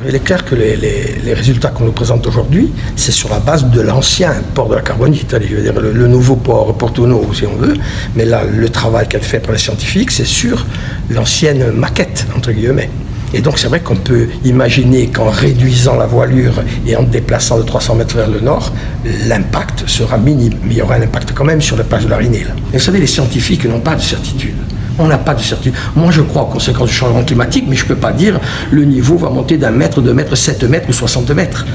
Il est clair que les résultats qu'on nous présente aujourd'hui, c'est sur la base de l'ancien port de la Carbonite, je veux dire le nouveau port, Portonneau si on veut, mais là le travail qui a été fait par les scientifiques, c'est sur l'ancienne maquette, entre guillemets. Et donc c'est vrai qu'on peut imaginer qu'en réduisant la voilure et en déplaçant de 300 mètres vers le nord, l'impact sera minime, mais il y aura un impact quand même sur la plage de la Rinille. Et vous savez, les scientifiques n'ont pas de certitude. On n'a pas de certitude. Moi, je crois aux conséquences du changement climatique, mais je ne peux pas dire le niveau va monter d'un mètre, 2 mètres, 7 mètres ou 60 mètres.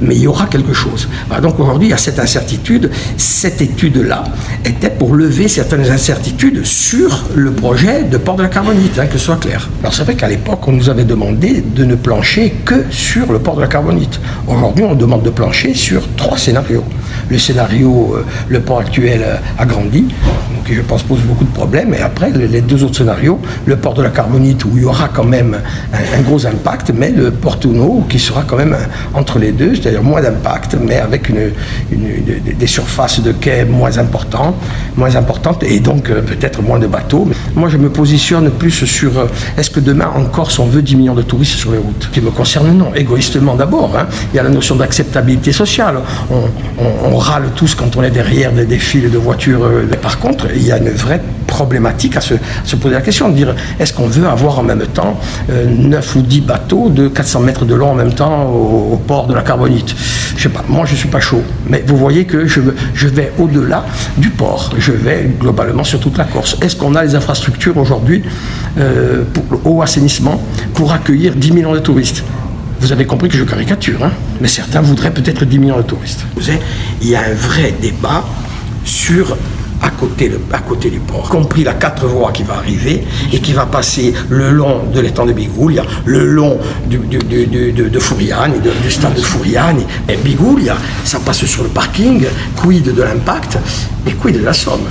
Mais il y aura quelque chose. Voilà, donc aujourd'hui, il y a cette incertitude. Cette étude-là était pour lever certaines incertitudes sur le projet de port de la Carbonite, que ce soit clair. Alors c'est vrai qu'à l'époque, on nous avait demandé de ne plancher que sur le port de la Carbonite. Aujourd'hui, on demande de plancher sur 3 scénarios. Le scénario, le port actuel agrandi, qui je pense pose beaucoup de problèmes, et après les 2 autres scénarios, le port de la Carbonite où il y aura quand même un gros impact, mais le Portonneau qui sera quand même entre les deux, c'est-à-dire moins d'impact, mais avec des surfaces de quai moins importantes, et donc peut-être moins de bateaux. Moi je me positionne plus sur, est-ce que demain en Corse on veut 10 millions de touristes sur les routes? Ce qui me concerne, non, égoïstement d'abord, il y a la notion d'acceptabilité sociale, on râle tous quand on est derrière des défilés de voitures, mais par contre il y a une vraie problématique à se poser la question, de dire est-ce qu'on veut avoir en même temps 9 ou 10 bateaux de 400 mètres de long en même temps au port de la Carbonite? Je sais pas, moi je suis pas chaud, mais vous voyez que je vais au-delà du port, je vais globalement sur toute la Corse. Est-ce qu'on a les infrastructures aujourd'hui au assainissement pour accueillir 10 millions de touristes? Vous avez compris que je caricature, mais certains voudraient peut-être 10 millions de touristes. Il y a un vrai débat sur à côté du port, y compris la 4 voies qui va arriver et qui va passer le long de l'étang de Bigoulia, le long de Furiani, du stade de Furiani. Et Bigoulia, ça passe sur le parking, quid de l'impact et quid de la Somme.